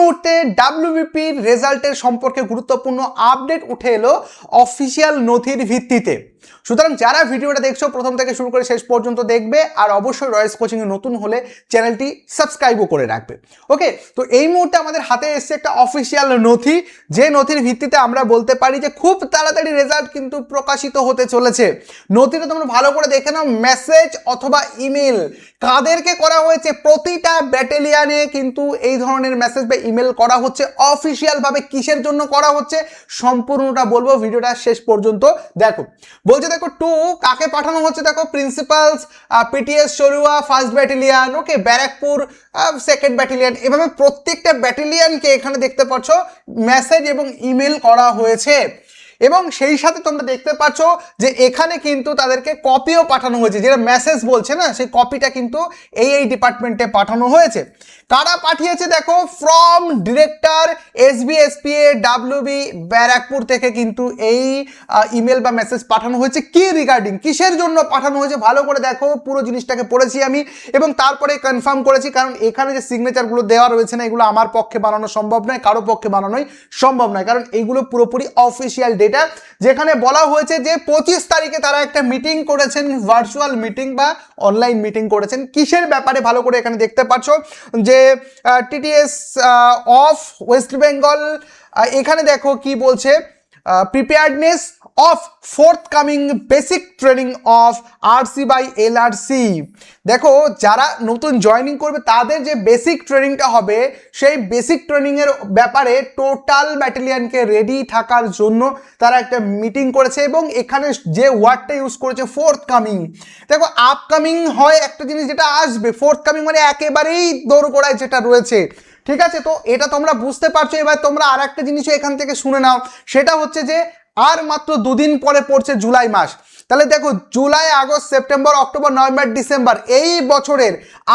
মুহূর্তে ডাব্লিউবিপির রেজাল্টের সম্পর্কে গুরুত্বপূর্ণ আপডেট উঠে এলো অফিসিয়াল নথির ভিত্তিতে। সুতরাং যারা ভিডিওটা দেখছো প্রথম থেকে শুরু করে শেষ পর্যন্ত দেখবে, আর অবশ্যই রয়েস কোচিংয়ে নতুন হলে চ্যানেলটি সাবস্ক্রাইবও করে রাখবে। ওকে, তো এই মুহূর্তে আমাদের হাতে এসছে একটা অফিসিয়াল নথি, যে নথির ভিত্তিতে আমরা বলতে পারি যে খুব তাড়াতাড়ি রেজাল্ট কিন্তু প্রকাশিত হতে চলেছে। নথিটা তোমরা ভালো করে দেখে নাও, মেসেজ অথবা ইমেল কাদেরকে করা হয়েছে, প্রতিটা ব্যাটালিয়ানে কিন্তু এই ধরনের মেসেজ বা ইমেল করা হচ্ছে। অফিসিয়ালভাবে কিসের জন্য করা হচ্ছে সম্পূর্ণটা বলবো, ভিডিওটা শেষ পর্যন্ত দেখো। বলছে দেখো টু কাকে পাঠানো হচ্ছে, দেখো প্রিন্সিপালস, পিটিএস সরুয়া ফার্স্ট ব্যাটালিয়ান, ওকে ব্যারাকপুর সেকেন্ড ব্যাটালিয়ান, এভাবে প্রত্যেকটা ব্যাটালিয়ানকে এখানে দেখতে পাচ্ছ মেসেজ এবং ইমেল করা হয়েছে। এবং সেই সাথে তোমরা দেখতে পাচ্ছ যে এখানে কিন্তু তাদেরকে কপিও পাঠানো হয়েছে, যেটা মেসেজ বলছে না, সেই কপিটা কিন্তু এই ডিপার্টমেন্টে পাঠানো হয়েছে। কারা পাঠিয়েছে দেখো, from director SBSPA WB Barrackpore থেকে কিন্তু এই ইমেল বা মেসেজ পাঠানো হয়েছে। কি রিগার্ডিং, কিসের জন্য পাঠানো হয়েছে ভালো করে দেখো, পুরো জিনিসটাকে পড়েছি আমি এবং তারপরে কনফার্ম করেছি, কারণ এখানে যে সিগনেচারগুলো দেওয়া রয়েছে না, এগুলো আমার পক্ষে বানানো সম্ভব নয়, কারো পক্ষে বানানোই সম্ভব নয়, কারণ এইগুলো পুরোপুরি অফিসিয়াল ডেটা। যেখানে বলা হয়েছে যে 25 তারিখে তারা একটা মিটিং করেছেন, ভার্চুয়াল মিটিং বা অনলাইন মিটিং করেছেন। কিসের ব্যাপারে ভালো করে এখানে দেখতে পাচ্ছ যে TTS অফ ওয়েস্ট বেঙ্গল, এখানে দেখো কি বলছে, preparedness of forthcoming basic training of RC by LRC। দেখো যারা নতুন জয়েনিং করবে তাদের যে বেসিক ট্রেনিংটা হবে, সেই বেসিক ট্রেনিংয়ের ব্যাপারে টোটাল ব্যাটালিয়ানকে রেডি থাকার জন্য তারা একটা মিটিং করেছে এবং এখানে যে ওয়ার্ডটা ইউজ করেছে ফোর্থকামিং। দেখো আপকামিং হয় একটা জিনিস যেটা আসবে, ফোর্থকামিং মানে একেবারেই দোরগোড়ায় যেটা রয়েছে, ঠিক আছে? তো এটা তোমরা বুঝতে পারছো। এবার তোমরা আর একটা জিনিসও এখান থেকে শুনে নাও, সেটা হচ্ছে যে আর মাত্র দুদিন পরে পড়ছে জুলাই মাস। তাহলে দেখো July, August, September, October, November, December, এই বছরের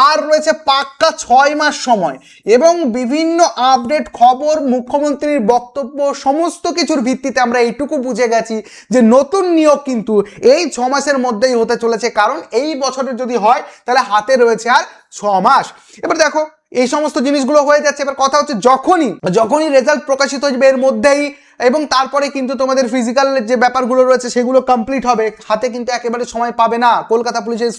আর রয়েছে পাক্কা 6 মাস সময়। এবং বিভিন্ন আপডেট খবর, মুখ্যমন্ত্রীর বক্তব্য, সমস্ত কিছুর ভিত্তিতে আমরা এইটুকু বুঝে গেছি যে নতুন নিয়োগ কিন্তু এই 6 মাসের মধ্যেই হতে চলেছে, কারণ এই বছরের যদি হয় তাহলে হাতে রয়েছে আর 6 মাস। এবার দেখো এই সমস্ত জিনিসগুলো হয়ে যাচ্ছে। এবার কথা হচ্ছে যখনই রেজাল্ট প্রকাশিত হয়ে এর মধ্যেই এবং তারপরে কিন্তু তোমাদের ফিজিক্যাল যে ব্যাপারগুলো রয়েছে সেগুলো কমপ্লিট হবে, হাতে কিন্তু একেবারে সময় পাবে না, কলকাতা পুলিশের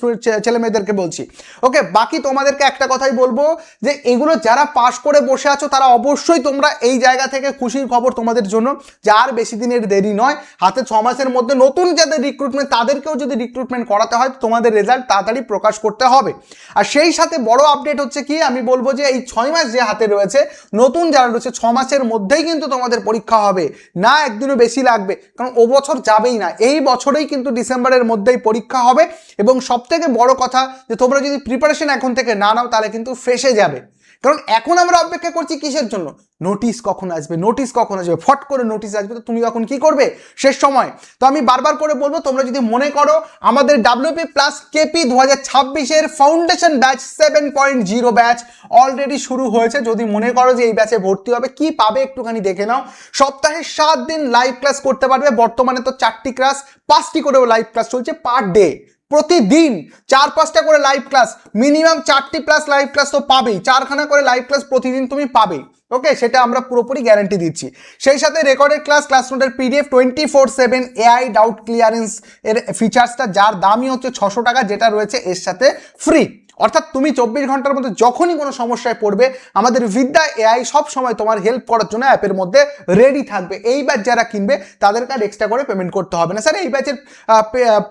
ছেলে মেয়েদেরকে বলছি। ওকে, বাকি তোমাদেরকে একটা কথাই বলবো যে এগুলো যারা পাশ করে বসে আছো তারা অবশ্যই তোমরা এই জায়গা থেকে খুশির খবর তোমাদের জন্য যে আর বেশি দিনের দেরি নয়, হাতে 6 মাসের মধ্যে নতুন যাদের রিক্রুটমেন্ট তাদেরকেও যদি রিক্রুটমেন্ট করাতে হয় তোমাদের রেজাল্ট তাড়াতাড়ি প্রকাশ করতে হবে। আর সেই সাথে বড় আপডেট হচ্ছে কি, আমি বলবো যে এই 6 মাস যে হাতে রয়েছে, নতুন যারা রয়েছে 6 মাসের মধ্যেই কিন্তু তোমাদের পরীক্ষা হবে না, একদিনও বেশি লাগবে, কারণ ও বছর যাবেই না, এই বছরেই কিন্তু ডিসেম্বরের মধ্যেই পরীক্ষা হবে। এবং সব থেকে বড় কথা যে তোমরা যদি প্রিপারেশন এখন থেকে না নাও তাহলে কিন্তু ফেসে যাবে, কারণ এখন আমরা অপেক্ষা করছি কিসের জন্য, নোটিশ কখন আসবে, নোটিশ কখন আসবে, ফট করে নোটিশ আসবে, তো তুমি তখন কি করবে শেষ সময়। তো আমি বারবার করে বলবো, তোমরা যদি মনে করো আমাদের WP প্লাস KP 2026-এর ফাউন্ডেশন ব্যাচ 7.0 ব্যাচ অলরেডি শুরু হয়েছে, যদি মনে করো যে এই ব্যাচে ভর্তি হবে, কি পাবে একটুখানি দেখে নাও। সপ্তাহে 7 দিন লাইভ ক্লাস করতে পারবে, বর্তমানে তো 4টি ক্লাস, 5টি করেও লাইভ ক্লাস চলছে পার ডে, প্রতিদিন 4-5টা করে লাইভ ক্লাস, মিনিমাম 4টি প্লাস লাইভ ক্লাস তো পাবেই, 4খানা করে লাইভ ক্লাস প্রতিদিন তুমি পাবে। ওকে, সেটা আমরা পুরোপুরি গ্যারান্টি দিচ্ছি। সেই সাথে রেকর্ডেড ক্লাস নোটের PDF 24/7 AI ডাউট ক্লিয়ারেন্স এর ফিচার্সটা, যার দামই হচ্ছে 600 টাকা, যেটা রয়েছে এর সাথে ফ্রি। অর্থাৎ তুমি 24 ঘন্টার মধ্যে যখনই কোনো সমস্যায় পড়বে, আমাদের বিদ্যা AI সব সময় তোমার হেল্প করার জন্য অ্যাপের মধ্যে রেডি থাকবে। এই ব্যাচ যারা কিনবে তাদেরকে আর এক্সট্রা করে পেমেন্ট করতে হবে না। স্যার এই ব্যাচের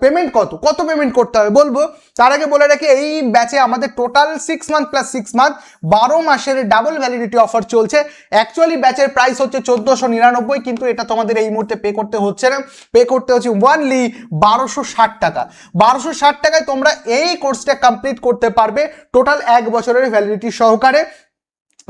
পেমেন্ট কত পেমেন্ট করতে হবে বলবো, তার আগে বলে রাখি এই ব্যাচে আমাদের টোটাল 6 মান্থ প্লাস 6 মান্থ 12 মাসের ডাবল ভ্যালিডিটি অফার চলছে। অ্যাকচুয়ালি ব্যাচের প্রাইস হচ্ছে 1499, কিন্তু এটা তোমাদের এই মুহূর্তে পে করতে হচ্ছে না, পে করতে হচ্ছে ওনলি 1260 টাকা। 1260 টাকায় তোমরা এই কোর্সটা কমপ্লিট করতে পারবে টোটাল 1 বছরের ভ্যালিডিটি সহকারে।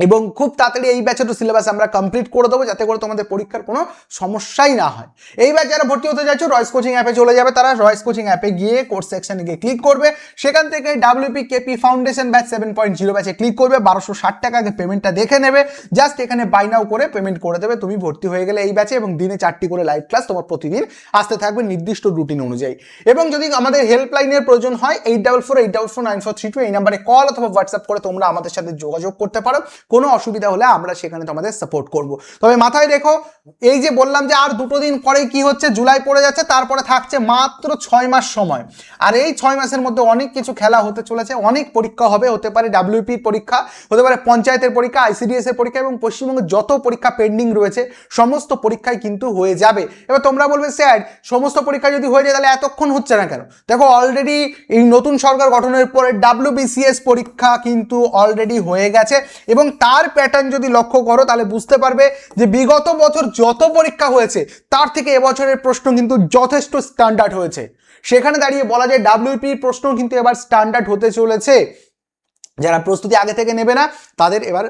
এবং খুব তাড়াতাড়ি এই ব্যাচের সিলেবাস আমরা কমপ্লিট করে দেবো, যাতে করে তোমাদের পরীক্ষার কোনো সমস্যাই না হয়। এই ব্যাচ যারা ভর্তি হতে যাচ্ছ রয়েস কোচিং অ্যাপে চলে যাবে, তারা রয়েস কোচিং অ্যাপে গিয়ে কোর্স সেকশনে গিয়ে ক্লিক করবে, সেখান থেকে WP KP ফাউন্ডেশন ব্যাচ 7.0 ব্যাচে ক্লিক করবে, 1260 টাকা আগে পেমেন্টটা দেখে নেবে, জাস্ট এখানে বাই নাও করে পেমেন্ট করে দেবে, তুমি ভর্তি হয়ে গেলে এই ব্যাচে। এবং দিনে 4টি করে লাইভ ক্লাস তোমার প্রতিদিন আসতে থাকবে নির্দিষ্ট রুটিন অনুযায়ী। এবং যদি আমাদের হেল্পলাইনের প্রয়োজন হয় 8448449432 এই নাম্বারে কল অথবা হোয়াটসঅ্যাপ করে তোমরা আমাদের সাথে যোগাযোগ করতে পারো। কোনো অসুবিধা হলে আমরা সেখানে তোমাদের সাপোর্ট করব। তবে মাথায় রেখো, এই যে বললাম যে আর 2 দিন পরেই কি হচ্ছে, জুলাই পড়ে যাচ্ছে, তারপরে থাকছে মাত্র 6 মাস সময়। আর এই 6 মাসের মধ্যে অনেক কিছু খেলা হতে চলেছে, অনেক পরীক্ষা হবে, হতে পারে ডাব্লিউপির পরীক্ষা, হতে পারে পঞ্চায়েতের পরীক্ষা, আইসিডিএস এর পরীক্ষা এবং পশ্চিমবঙ্গে যত পরীক্ষা পেন্ডিং রয়েছে সমস্ত পরীক্ষাই কিন্তু হয়ে যাবে। এবার তোমরা বলবে স্যার সমস্ত পরীক্ষা যদি হয়ে যায় তাহলে এতক্ষণ হচ্ছে না কেন? দেখো অলরেডি এই নতুন সরকার গঠনের পরে ডাব্লিউবিসিএস পরীক্ষা কিন্তু অলরেডি হয়ে গেছে এবং তার প্যাটার্ন যদি লক্ষ্য করো তাহলে বুঝতে পারবে যে বিগত বছর যত পরীক্ষা হয়েছে তার থেকে এবছরের প্রশ্ন কিন্তু যথেষ্ট স্ট্যান্ডার্ড হয়েছে। সেখানে দাঁড়িয়ে বলা যায় ডাব্লিউপির প্রশ্ন কিন্তু এবার স্ট্যান্ডার্ড হতে চলেছে। যারা প্রস্তুতি আগে থেকে নেবে না তাদের এবার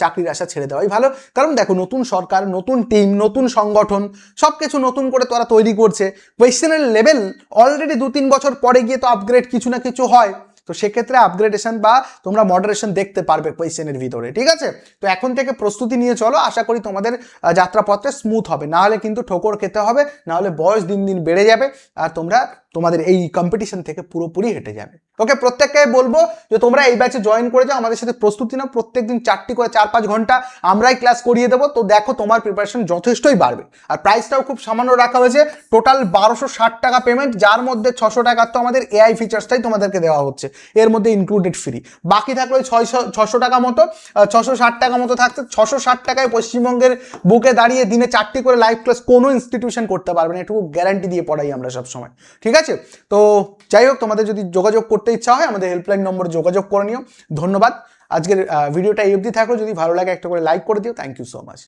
চাকরির আশা ছেড়ে দেওয়াই ভালো, কারণ দেখো নতুন সরকার, নতুন টিম, নতুন সংগঠন, সব কিছু নতুন করে তারা তৈরি করছে। কোয়েশ্চেনের লেভেল অলরেডি 2-3 বছর পরে গিয়ে তো আপগ্রেড কিছু না কিছু হয়, তো সেক্ষেত্রে আপগ্রেডেশন বা তোমরা মডারেশন দেখতে পারবে কোয়েশ্চেনের ভিতরে, ঠিক আছে? তো এখন থেকে প্রস্তুতি নিয়ে চলো, আশা করি তোমাদের যাত্রাপথে স্মুথ হবে, না হলে কিন্তু ঠোকর খেতে হবে, না হলে বয়স দিন দিন বেড়ে যাবে আর তোমরা তোমাদের এই কম্পিটিশন থেকে পুরোপুরি হেঁটে যাবে। ওকে, প্রত্যেককে বলবো যে তোমরা এই ব্যাচে জয়েন করে যাও, আমাদের সাথে প্রস্তুতি নাও, প্রত্যেকদিন 4টি করে 4-5 ঘন্টা আমরাই ক্লাস করিয়ে দেবো, তো দেখো তোমার প্রিপারেশন যথেষ্টই বাড়বে। আর প্রাইসটাও খুব সামান্য রাখা হয়েছে, টোটাল 1260 টাকা পেমেন্ট, যার মধ্যে 600 টাকার তো আমাদের এআই ফিচার্সটাই তোমাদেরকে দেওয়া হচ্ছে, এর মধ্যে ইনক্লুডেড ফ্রি। বাকি থাকলো 600 টাকা মতো, 660 টাকা মতো থাকছে। 660 টাকায় পশ্চিমবঙ্গের বুকে দাঁড়িয়ে দিনে 4টি করে লাইভ ক্লাস কোনো ইনস্টিটিউশন করতে পারবে না, এটুকু গ্যারান্টি দিয়ে পড়াই আমরা সবসময়, ঠিক আছে? তো যাই হোক, তোমাদের যদি যোগাযোগ করতে ইচ্ছা হয় আমাদের হেল্পলাইন নম্বরে যোগাযোগ করে নিও। ধন্যবাদ। আজকের ভিডিওটা এই অবধি থাকলো, যদি ভালো লাগে একটা করে লাইক করে দিও। Thank you so much.